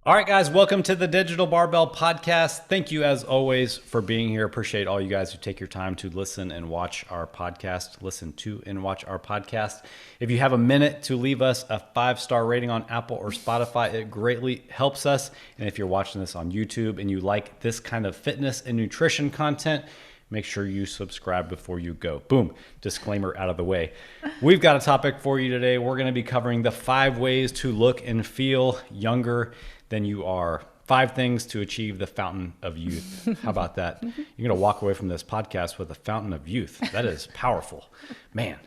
All right, guys, welcome to the Digital Barbell podcast. Thank you, as always, for being here. Appreciate all you guys who take your time to listen and watch our podcast. If you have a minute to leave us a 5-star rating on Apple or Spotify, it greatly helps us. And if you're watching this on YouTube and you like this kind of fitness and nutrition content, make sure you subscribe before you go. Boom, disclaimer out of the way. We've got a topic for you today. We're going to be covering the 5 ways to look and feel younger than you are. 5 things to achieve the fountain of youth. How about that? You're going to walk away from this podcast with a fountain of youth. That is powerful. Man.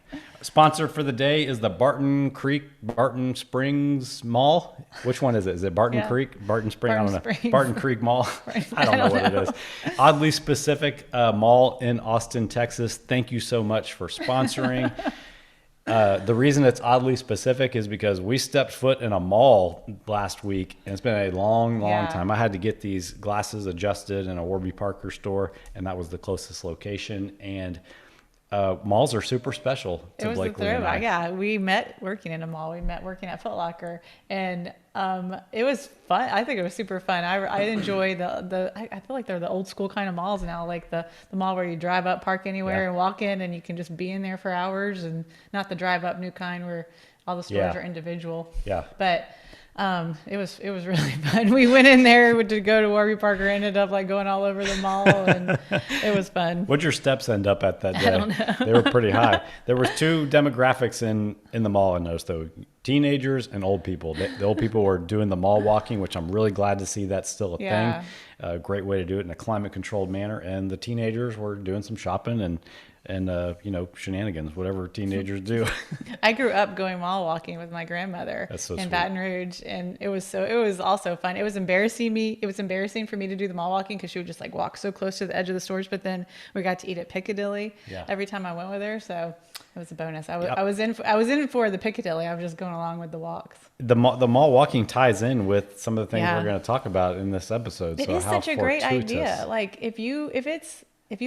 Sponsor for the day is the Barton Springs Mall. Which one is it? Is it Barton Creek? Barton Spring? I don't know. Springs. Barton Creek Mall. I don't know what it is. Oddly Specific Mall in Austin, Texas. Thank you so much for sponsoring. The reason it's oddly specific is because we stepped foot in a mall last week, and it's been a long time. I had to get these glasses adjusted in a Warby Parker store, and that was the closest location. And malls are super special to Blakely and I. Yeah, we met working in a mall. We met working at Foot Locker, and it was fun. I think it was super fun. I enjoy I feel like they're the old school kind of malls now, like the mall where you drive up, park anywhere, and walk in, and you can just be in there for hours, and not the drive up new kind where all the stores are individual. Yeah. But it was really fun. We went in there to go to Warby Parker, ended up like going all over the mall, and it was fun. What'd your steps end up at that day? I don't know. They were pretty high. There was 2 demographics in the mall I noticed, though. Teenagers and old people. The old people were doing the mall walking, which I'm really glad to see that's still a thing. A great way to do it in a climate controlled manner. And the teenagers were doing some shopping and shenanigans, whatever teenagers do. I grew up going mall walking with my grandmother in Baton Rouge, and it was also fun. It was embarrassing for me to do the mall walking because she would just like walk so close to the edge of the stores, but then we got to eat at Piccadilly every time I went with her, so it was a bonus. I was in for the Piccadilly. I was just going along with the walks. The mall walking ties in with some of the things we're going to talk about in this episode. It is such a great idea. Like if you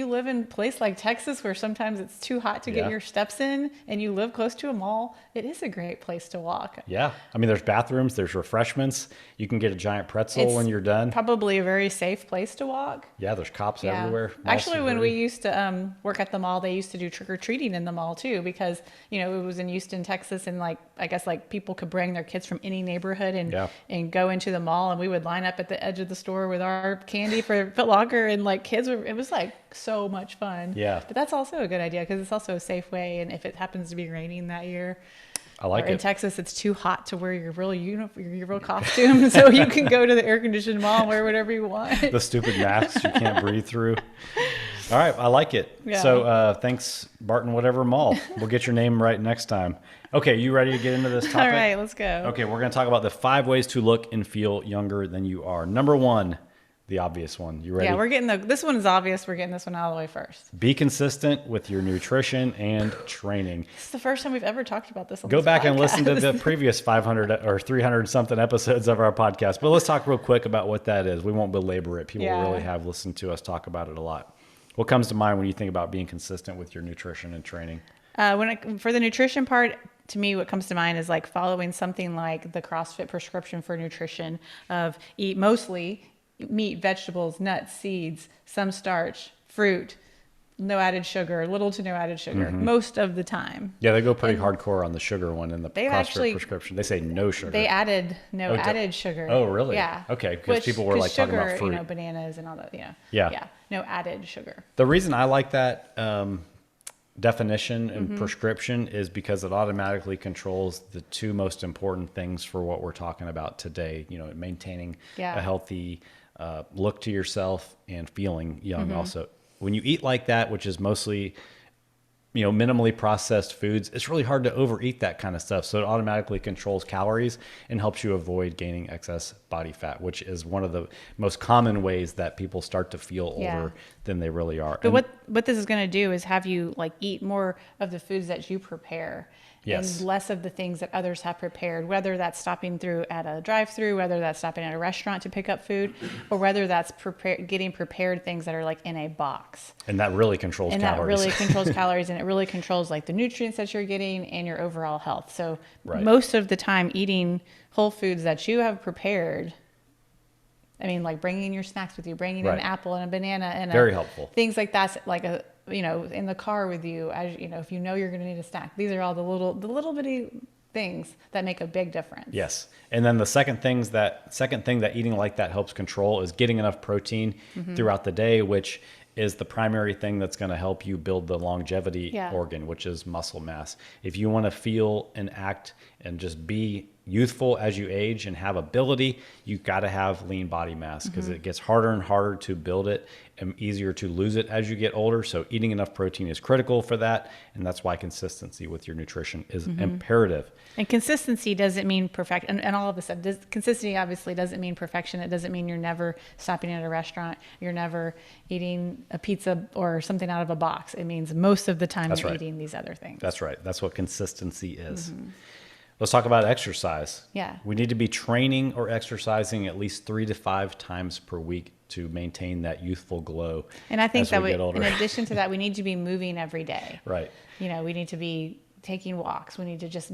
live in a place like Texas where sometimes it's too hot to get your steps in and you live close to a mall, it is a great place to walk. Yeah. I mean, there's bathrooms, there's refreshments. You can get a giant pretzel when you're done. Probably a very safe place to walk. Yeah, there's cops everywhere. Actually, when we used to work at the mall, they used to do trick-or-treating in the mall too, because, it was in Houston, Texas, and I guess people could bring their kids from any neighborhood and go into the mall, and we would line up at the edge of the store with our candy for Foot Locker, and it was so much fun. Yeah. But that's also a good idea because it's also a safe way. And if it happens to be raining that year, I like it. In Texas, it's too hot to wear your real costume, so you can go to the air conditioned mall and wear whatever you want. The stupid masks you can't breathe through. All right, I like it. Yeah. So thanks, Barton whatever mall. We'll get your name right next time. Okay, you ready to get into this topic? All right, let's go. Okay, we're going to talk about the 5 ways to look and feel younger than you are. Number 1. The obvious one. You ready? Yeah, this one is obvious. We're getting this one out of the way first. Be consistent with your nutrition and training. This is the first time we've ever talked about this on Go this back podcast. And listen to the previous 500 or 300 something episodes of our podcast. But let's talk real quick about what that is. We won't belabor it. People really have listened to us talk about it a lot. What comes to mind when you think about being consistent with your nutrition and training? For the nutrition part, to me, what comes to mind is following something like the CrossFit prescription for nutrition of eat mostly meat, vegetables, nuts, seeds, some starch, fruit, no added sugar, little to no added sugar, most of the time. Yeah, they go pretty hardcore on the sugar one in the CrossFit prescription. They say no sugar. They added added sugar. Oh, really? Yeah. Okay, because people were talking about fruit. Bananas and all that. Yeah. Yeah. No added sugar. The reason I like that definition and prescription is because it automatically controls the 2 most important things for what we're talking about today. Maintaining a healthy look to yourself and feeling young. Also, when you eat like that, which is mostly minimally processed foods, it's really hard to overeat that kind of stuff. So it automatically controls calories and helps you avoid gaining excess body fat, which is one of the most common ways that people start to feel older than they really are. But what this is going to do is have you eat more of the foods that you prepare. Yes. And less of the things that others have prepared, whether that's stopping through at a drive-through, whether that's stopping at a restaurant to pick up food, or whether that's getting prepared things that are in a box. And that really controls calories. And that really controls calories, and it really controls the nutrients that you're getting and your overall health. So most of the time, eating whole foods that you have prepared I mean, like bringing your snacks with you, bringing Right. an apple and a banana and Very helpful. things like that, like in the car with you, as if you know you're going to need a snack. These are all the little bitty things that make a big difference. Yes. And then the second thing that eating like that helps control is getting enough protein throughout the day, which is the primary thing that's going to help you build the longevity organ, which is muscle mass. If you want to feel and act and just be youthful as you age and have ability, you got to have lean body mass, because it gets harder and harder to build it and easier to lose it as you get older. So eating enough protein is critical for that. And that's why consistency with your nutrition is imperative. And consistency doesn't mean perfection. And all of a sudden, consistency obviously doesn't mean perfection. It doesn't mean you're never stopping at a restaurant. You're never eating a pizza or something out of a box. It means most of the time you're eating these other things. That's right. That's what consistency is. Let's talk about exercise. Yeah. We need to be training or exercising at least 3 to 5 times per week to maintain that youthful glow. And I think as that we get older. in addition to that, we need to be moving every day. Right. We need to be taking walks. We need to just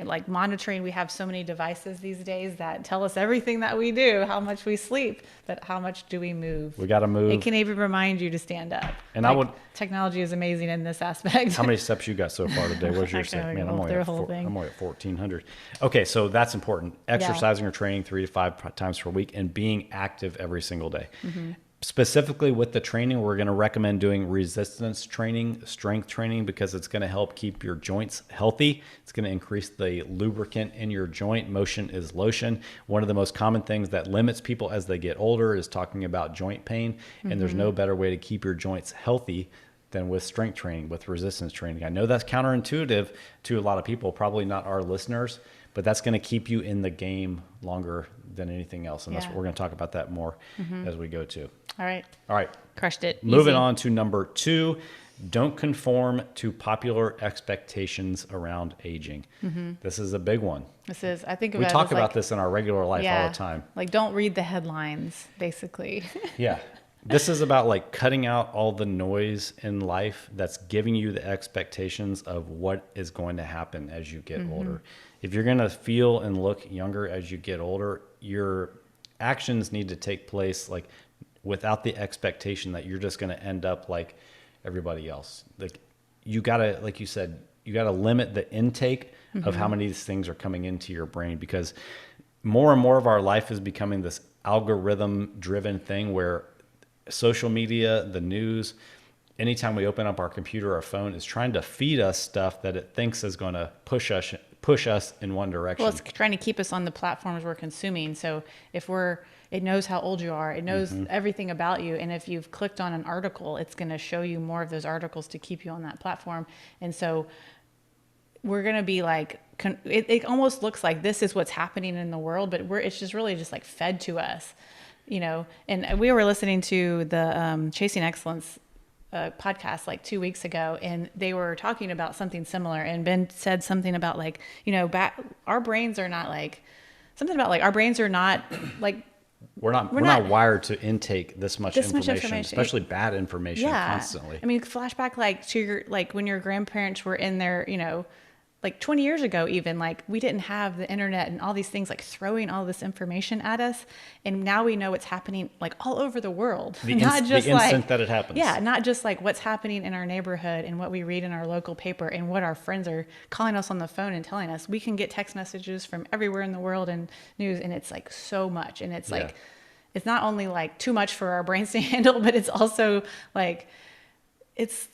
like monitoring. We have so many devices these days that tell us everything that we do, how much we sleep, but how much do we move? We got to move. It can even remind you to stand up. And technology is amazing in this aspect. How many steps you got so far today? What's your say? Man, I'm only at 1,400. Okay, so that's important. Exercising or training 3 to 5 times per week and being active every single day. Specifically with the training, we're going to recommend doing resistance training, strength training, because it's going to help keep your joints healthy. It's going to increase the lubricant in your joint. Motion is lotion. One of the most common things that limits people as they get older is talking about joint pain. And there's no better way to keep your joints healthy than with strength training, with resistance training. I know that's counterintuitive to a lot of people, probably not our listeners, but that's going to keep you in the game longer than anything else. And that's what we're going to talk about that more as we go to. All right. Crushed it. Moving on to number 2, don't conform to popular expectations around aging. This is a big one. I think we talk about this in our regular life all the time. Like, don't read the headlines, basically. Yeah. This is about like cutting out all the noise in life that's giving you the expectations of what is going to happen as you get older. If you're going to feel and look younger as you get older, your actions need to take place like without the expectation that you're just going to end up like everybody else. Like you got to, like you said, you got to limit the intake of how many of these things are coming into your brain, because more and more of our life is becoming this algorithm driven thing where social media, the news, anytime we open up our computer or phone, is trying to feed us stuff that it thinks is going to push us in one direction. Well, it's trying to keep us on the platforms we're consuming. So it knows how old you are. It knows everything about you. And if you've clicked on an article, it's going to show you more of those articles to keep you on that platform. And so we're going to be like, it almost looks like this is what's happening in the world, but it's just really just like fed to us. And we were listening to the Chasing Excellence podcast like 2 weeks ago, and they were talking about something similar. And Ben said something about like, our brains are not like, something about like our brains are not like, we're not wired to intake this much information, especially bad information constantly. I mean, flashback like to your, like when your grandparents were in their, like 20 years ago, even like we didn't have the internet and all these things like throwing all this information at us. And now we know what's happening like all over the world. The instant that it happens. Yeah. Not just like what's happening in our neighborhood and what we read in our local paper and what our friends are calling us on the phone and telling us. We can get text messages from everywhere in the world and news. And it's like so much. And it's like, it's not only like too much for our brains to handle, but it's also like, it's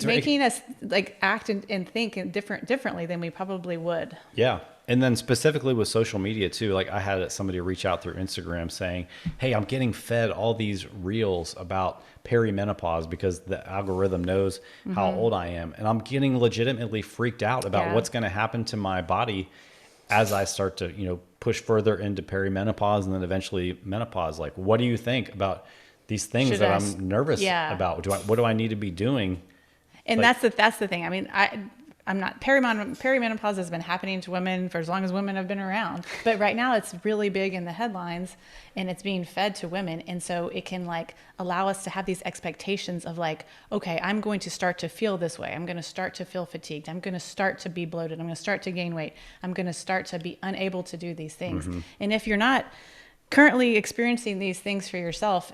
making us like act and think differently than we probably would. Yeah. And then specifically with social media too, like I had somebody reach out through Instagram saying, hey, I'm getting fed all these reels about perimenopause because the algorithm knows how old I am. And I'm getting legitimately freaked out about what's going to happen to my body as I start to, push further into perimenopause and then eventually menopause. Like, what do you think about these things that I'm nervous about? What do I need to be doing? And like, that's the thing. I mean, I'm not perimenopause has been happening to women for as long as women have been around, but right now it's really big in the headlines and it's being fed to women. And so it can like allow us to have these expectations of like, okay, I'm going to start to feel this way. I'm going to start to feel fatigued. I'm going to start to be bloated. I'm going to start to gain weight. I'm going to start to be unable to do these things. And if you're not currently experiencing these things for yourself,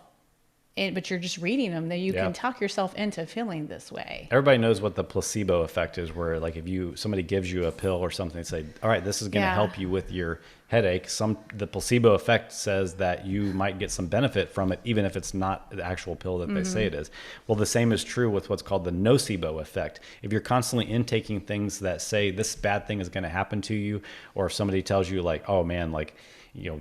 but you're just reading them, that you Yeah. can talk yourself into feeling this way. Everybody knows what the placebo effect is, where like if somebody gives you a pill or something and say, all right, this is going to Yeah. help you with your headache. The placebo effect says that you might get some benefit from it, even if it's not the actual pill that they say it is. Well, the same is true with what's called the nocebo effect. If you're constantly intaking things that say this bad thing is going to happen to you, or if somebody tells you like, oh man, like,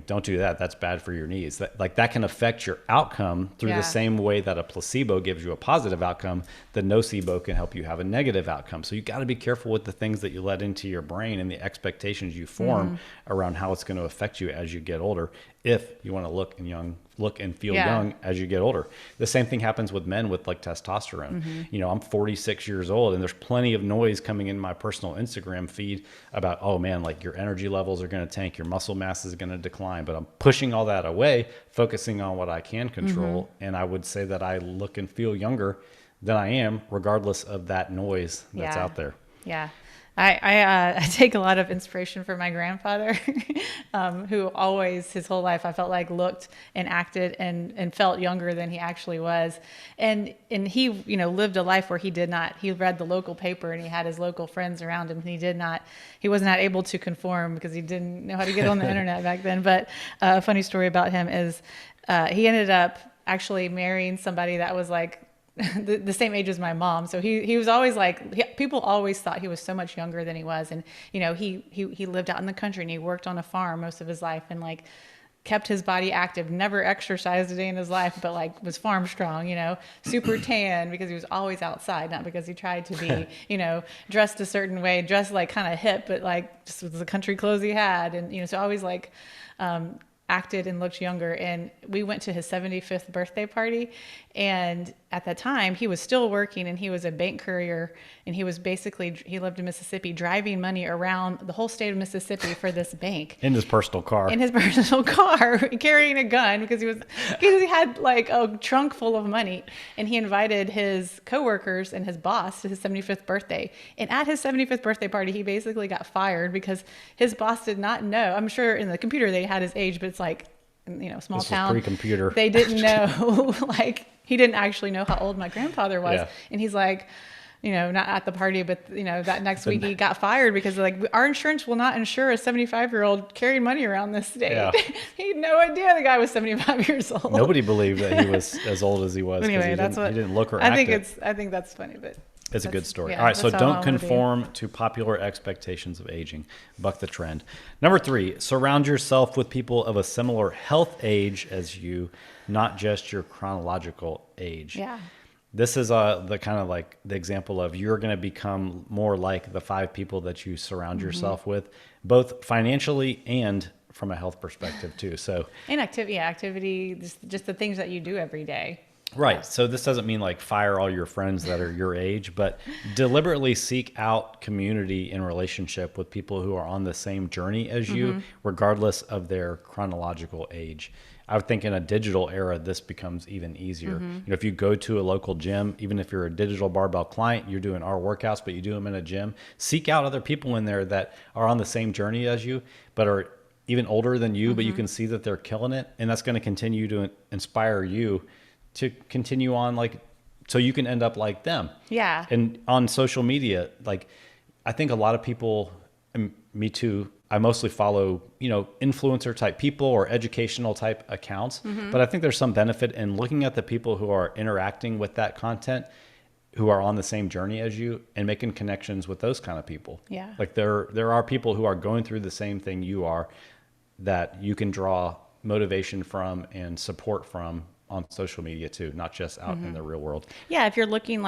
don't do that, that's bad for your knees. That can affect your outcome through Yeah. the same way that a placebo gives you a positive outcome. The nocebo can help you have a negative outcome. So you got to be careful with the things that you let into your brain and the expectations you form around how it's going to affect you as you get older, if you want to look and feel Yeah. young as you get older. The same thing happens with men with like testosterone. I'm 46 years old, and there's plenty of noise coming in my personal Instagram feed about, oh man, like your energy levels are going to tank, your muscle mass is going to decline. But I'm pushing all that away, focusing on what I can control. And I would say that I look and feel younger than I am, regardless of that noise that's Yeah. out there. Yeah. I take a lot of inspiration from my grandfather, who always his whole life I felt like looked and acted and felt younger than he actually was. And he, lived a life where he read the local paper and he had his local friends around him. And he was not able to conform because he didn't know how to get on the internet back then. But a funny story about him is he ended up actually marrying somebody that was like the same age as my mom. So he was always like, people always thought he was so much younger than he was. And, he lived out in the country and he worked on a farm most of his life and like kept his body active, never exercised a day in his life, but like was farm strong, super tan because he was always outside, not because he tried to be, dressed a certain way, dressed like kind of hip, but like just with the country clothes he had. And, so always like, acted and looked younger. And we went to his 75th birthday party. And at that time he was still working and he was a bank courier. And he lived in Mississippi, driving money around the whole state of Mississippi for this bank. In his personal car. Carrying a gun because he had like a trunk full of money. And he invited his coworkers and his boss to his 75th birthday. And at his 75th birthday party, he basically got fired because his boss did not know. I'm sure in the computer they had his age, but it's like, small This was town. pre-computer. They didn't know, like, he didn't actually know how old my grandfather was. Yeah. And he's like, not at the party, but that next week he got fired because like our insurance will not insure a 75-year-old carrying money around this state. Yeah. He had no idea the guy was 75 years old. Nobody believed that he was as old as he was. Anyway, he didn't look or act I think that's funny, but it's a good story. yeah, All right, so that's how I don't wanna be. conform to popular expectations of aging. Buck the trend. Number 3, surround yourself with people of a similar health age as you, not just your chronological age. Yeah. This is the kind of like the example of you're going to become more like the 5 people that you surround yourself with, both financially and from a health perspective too. So And activity, just the things that you do every day. right. So this doesn't mean like fire all your friends that are your age, but deliberately seek out community and relationship with people who are on the same journey as you, regardless of their chronological age. I would think in a digital era, this becomes even easier. If you go to a local gym, even if you're a Digital Barbell client, you're doing our workouts, but you do them in a gym, seek out other people in there that are on the same journey as you, but are even older than you, but you can see that they're killing it. And that's going to continue to inspire you to continue on, like, so you can end up like them. Yeah. And on social media, like, I think a lot of people, and me too, I mostly follow, influencer type people or educational type accounts. But I think there's some benefit in looking at the people who are interacting with that content, who are on the same journey as you, and making connections with those kind of people. Yeah. Like there are people who are going through the same thing you are that you can draw motivation from and support from on social media too, not just out in the real world. Yeah, if you're looking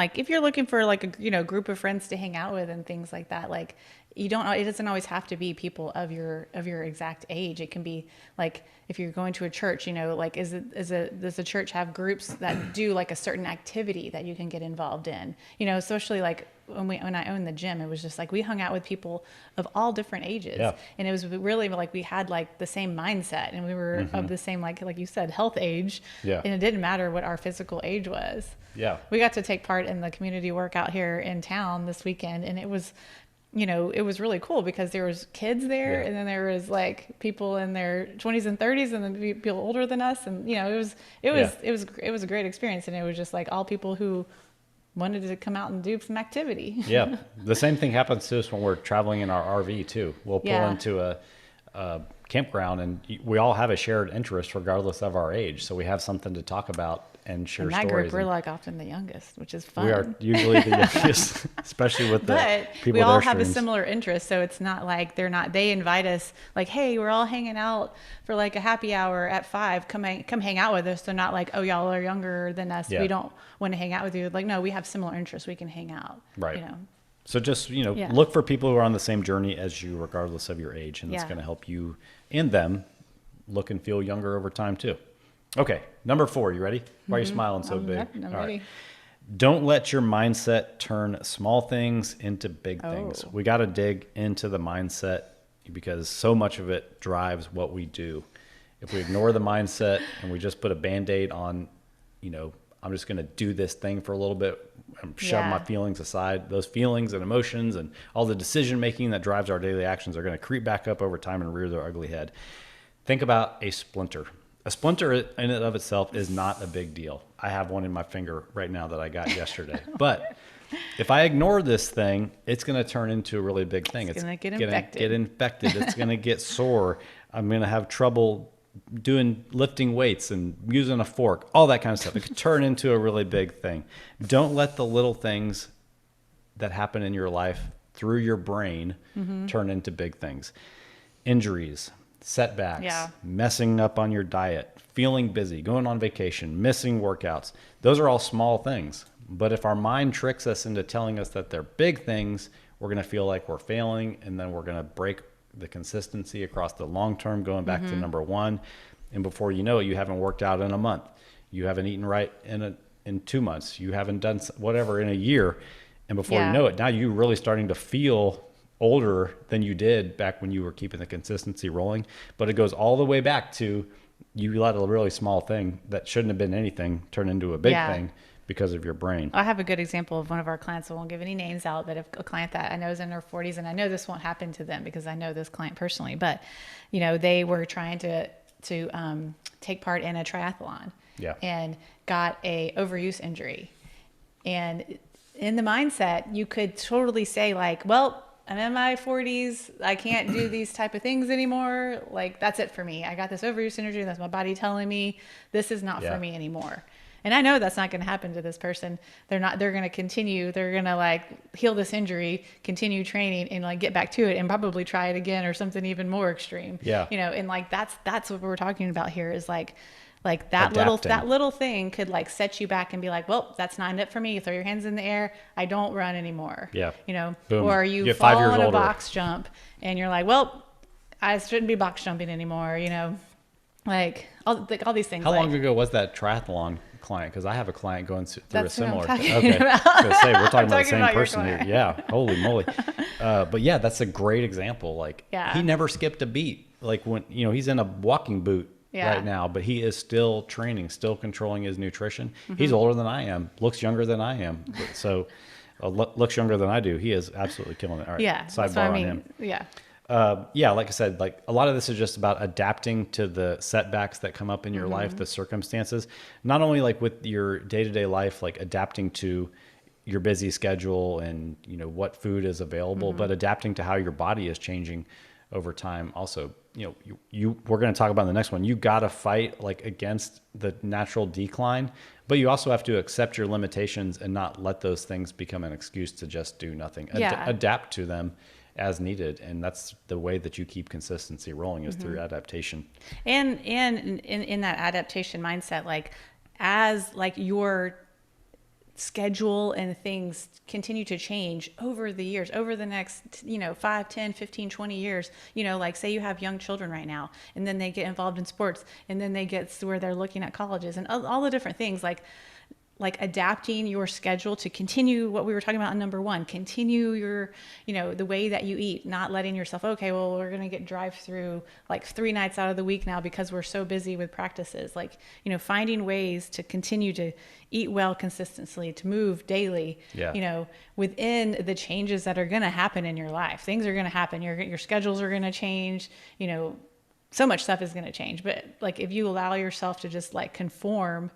for like a group of friends to hang out with and things like that, like it doesn't always have to be people of your exact age. It can be like if you're going to a church, like does the church have groups that do like a certain activity that you can get involved in? Especially like when I owned the gym, it was just like we hung out with people of all different ages. Yeah. And it was really like we had like the same mindset and we were of the same, like you said, health age. Yeah. And it didn't matter what our physical age was. Yeah. We got to take part in the community workout here in town this weekend, and it was it was really cool because there was kids there, Yeah. and then there was like people in their 20s and 30s, and then people older than us, and Yeah. it was a great experience, and it was just like all people who wanted to come out and do some activity. Yeah. The same thing happens to us when we're traveling in our RV too. We'll pull Yeah. into a campground, and we all have a shared interest regardless of our age. So we have something to talk about and share In that stories. group, we're And like often the youngest, which is fun. we are usually the youngest, especially with the But people we with all their have a streams. similar interest, so it's not like they invite us like, hey, we're all hanging out for like a happy hour at 5. Come hang out with us. They're not like, oh, y'all are younger than us. Yeah. We don't want to hang out with you. Like, no, we have similar interests. We can hang out. Right. You know. So just, Yeah. look for people who are on the same journey as you, regardless of your age. And it's Yeah. going to help you and them look and feel younger over time too. Okay. Number 4, you ready? Why are you smiling so big? I'm All ready. right. Don't let your mindset turn small things into big things. Oh. We got to dig into the mindset because so much of it drives what we do. If we ignore the mindset and we just put a Band-Aid on, I'm just going to do this thing for a little bit and shove Yeah. my feelings aside, those feelings and emotions and all the decision making that drives our daily actions are going to creep back up over time and rear their ugly head. Think about a splinter. A splinter in and of itself is not a big deal. I have one in my finger right now that I got yesterday. But if I ignore this thing, it's going to turn into a really big thing. It's gonna get gonna infected. get infected. It's going to get sore. I'm going to have trouble lifting weights and using a fork, all that kind of stuff. It could turn into a really big thing. Don't let the little things that happen in your life through your brain turn into big things. Injuries, setbacks, Yeah. messing up on your diet, feeling busy, going on vacation, missing workouts. Those are all small things. But if our mind tricks us into telling us that they're big things, we're going to feel like we're failing, and then we're going to break the consistency across the long term, going back to number 1. And before you know it, you haven't worked out in a month. You haven't eaten right in 2 months. You haven't done whatever in a year. And before Yeah. you know it, now you're really starting to feel older than you did back when you were keeping the consistency rolling. But it goes all the way back to you let a really small thing that shouldn't have been anything turn into a big Yeah. thing because of your brain. I have a good example of one of our clients. I won't give any names out, but a client that I know is in their 40s, and I know this won't happen to them because I know this client personally. But they were trying to take part in a triathlon, Yeah. and got a overuse injury. And in the mindset, you could totally say like, well, I'm in my 40s. I can't do these type of things anymore. Like, that's it for me. I got this overuse injury. That's my body telling me this is not Yeah. for me anymore. And I know that's not going to happen to this person. They're going to continue. They're going to like heal this injury, continue training, and like get back to it, and probably try it again or something even more extreme. Yeah. And like that's what we're talking about here is like Adapting. that little thing could like set you back and be like, well, that's not it for me. You throw your hands in the air. I don't run anymore. Yeah. Boom. Or you Get 5 fall years on a older. box jump and you're like, well, I shouldn't be box jumping anymore. Like all these things. How like, long ago was that triathlon client? Because I have a client going through a That's what I'm similar. talking Okay, about. I was gonna say we're talking I'm about the talking same about your person here. client. Yeah, holy moly! But yeah, that's a great example. Like, Yeah. he never skipped a beat. Like when he's in a walking boot Yeah. right now, but he is still training, still controlling his nutrition. Mm-hmm. He's older than I am, looks younger than I am, so looks younger than I do. He is absolutely killing it. All right, Yeah. That's what sidebar I on mean. him. Yeah. Yeah, like I said, like a lot of this is just about adapting to the setbacks that come up in your life, the circumstances, not only like with your day-to-day life, like adapting to your busy schedule and what food is available, but adapting to how your body is changing over time. Also, we're going to talk about in the next one. You got to fight like against the natural decline, but you also have to accept your limitations and not let those things become an excuse to just do nothing. Yeah. Adapt to them as needed, and that's the way that you keep consistency rolling is through adaptation. And in that adaptation mindset, like as like your schedule and things continue to change over the years, over the next 5, 10, 15, 20 years, like say you have young children right now, and then they get involved in sports, and then they get to where they're looking at colleges and all the different things, like like adapting your schedule to continue what we were talking about in number 1, continue your, the way that you eat, not letting yourself, okay, well, we're going to get drive through like 3 nights out of the week now because we're so busy with practices. Like, finding ways to continue to eat well consistently, to move daily, within the changes that are going to happen in your life. Things are going to happen. Your schedules are going to change, so much stuff is going to change, but like if you allow yourself to just like conform,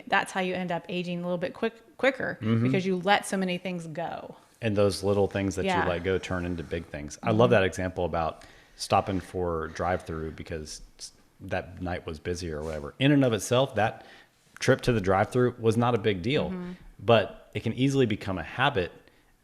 that's how you end up aging a little bit quicker because you let so many things go. And those little things that you let go turn into big things. I love that example about stopping for drive-through because that night was busy or whatever. In and of itself, that trip to the drive-through was not a big deal, but it can easily become a habit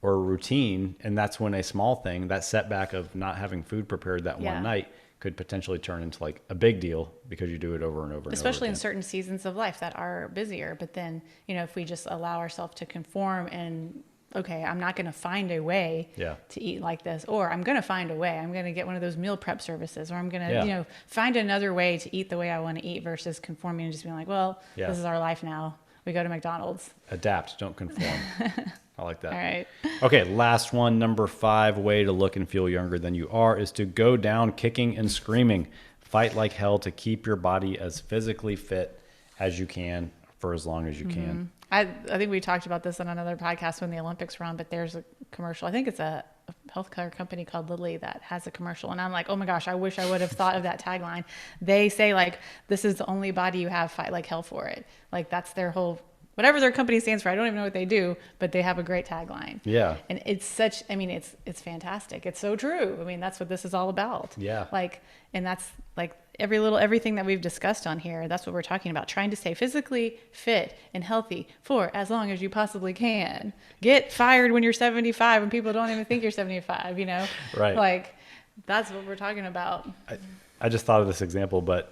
or a routine. And that's when a small thing, that setback of not having food prepared that one night, could potentially turn into like a big deal because you do it over and over. Especially in certain seasons of life that are busier. But then, if we just allow ourselves to conform and, okay, I'm not going to find a way to eat like this, or I'm going to find a way. I'm going to get one of those meal prep services, or I'm going to, find another way to eat the way I want to eat versus conforming and just being like, well, this is our life now. We go to McDonald's. Adapt, don't conform. I like that. All right. Okay, last one, number 5, way to look and feel younger than you are is to go down kicking and screaming. Fight like hell to keep your body as physically fit as you can for as long as you can. I think we talked about this on another podcast when the Olympics were on, but there's a commercial. I think it's a healthcare company called Lilly that has a commercial. And I'm like, oh my gosh, I wish I would have thought of that tagline. They say like, this is the only body you have, fight like hell for it. Like that's their whole, whatever their company stands for. I don't even know what they do, but they have a great tagline. Yeah. And it's such, it's fantastic. It's so true. That's what this is all about. Yeah. Like, and that's like everything that we've discussed on here. That's what we're talking about. Trying to stay physically fit and healthy for as long as you possibly can. Get fired when you're 75 and people don't even think you're 75, Right. Like that's what we're talking about. I just thought of this example, but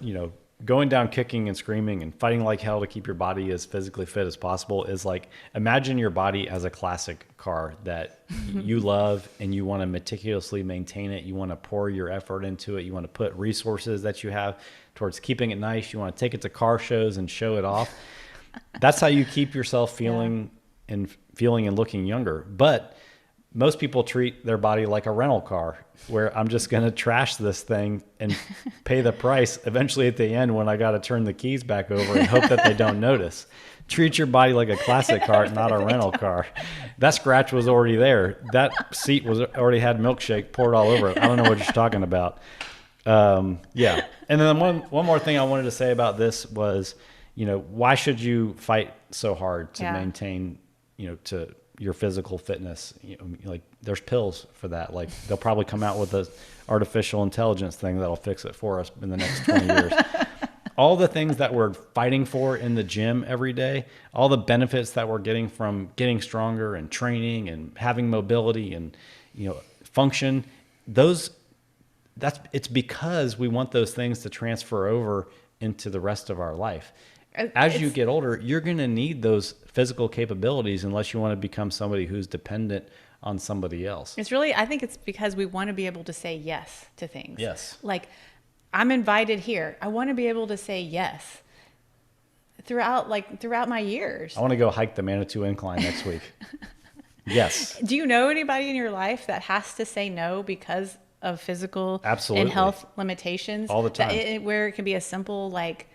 going down kicking and screaming and fighting like hell to keep your body as physically fit as possible is like, imagine your body as a classic car that you love and you want to meticulously maintain it. You want to pour your effort into it. You want to put resources that you have towards keeping it nice. You want to take it to car shows and show it off. That's how you keep yourself feeling and looking younger. But most people treat their body like a rental car where I'm just going to trash this thing and pay the price eventually at the end when I got to turn the keys back over and hope that they don't notice. Treat your body like a classic car, not a rental car. That scratch was already there. That seat already had milkshake poured all over it. I don't know what you're talking about. Yeah. And then one more thing I wanted to say about this was, why should you fight so hard to maintain, to your physical fitness? Like there's pills for that. Like they'll probably come out with a artificial intelligence thing that'll fix it for us in the next 20 years. All the things that we're fighting for in the gym every day, all the benefits that we're getting from getting stronger and training and having mobility and, function, it's because we want those things to transfer over into the rest of our life. As you get older, you're going to need those physical capabilities unless you want to become somebody who's dependent on somebody else. I think it's because we want to be able to say yes to things. Yes. Like I'm invited here. I want to be able to say yes throughout my years. I want to go hike the Manitou Incline next week. Yes. Do you know anybody in your life that has to say no because of physical Absolutely. and health limitations? All the time. Where it can be a simple like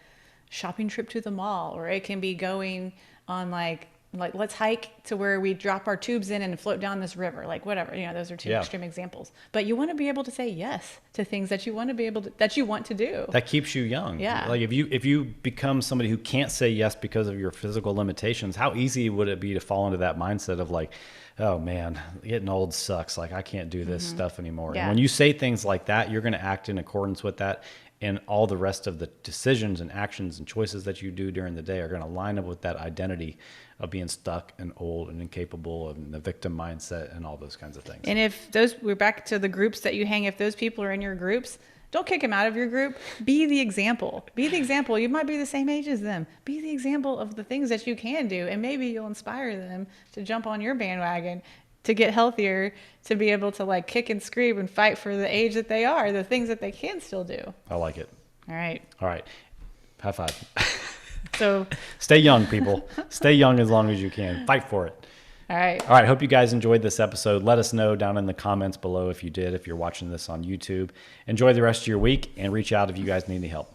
shopping trip to the mall, or it can be going on like let's hike to where we drop our tubes in and float down this river, like whatever, those are two extreme examples. But you want to be able to say yes to things that you want to be able to, that you want to do. That keeps you young. Yeah. Like if you become somebody who can't say yes because of your physical limitations, how easy would it be to fall into that mindset of like, oh man, getting old sucks. Like I can't do this stuff anymore. Yeah. And when you say things like that, you're going to act in accordance with that. And all the rest of the decisions and actions and choices that you do during the day are going to line up with that identity of being stuck and old and incapable and the victim mindset and all those kinds of things. And if we're back to the groups that you hang, if those people are in your groups, don't kick them out of your group. Be the example. Be the example. You might be the same age as them. Be the example of the things that you can do. And maybe you'll inspire them to jump on your bandwagon, to get healthier, to be able to like kick and scream and fight for the age that they are, the things that they can still do. I like it. All right. All right. High five. So, Stay young, people. Stay young as long as you can. Fight for it. all right. All right. Hope you guys enjoyed this episode. Let us know down in the comments below if you did, if you're watching this on YouTube. Enjoy the rest of your week and reach out if you guys need any help.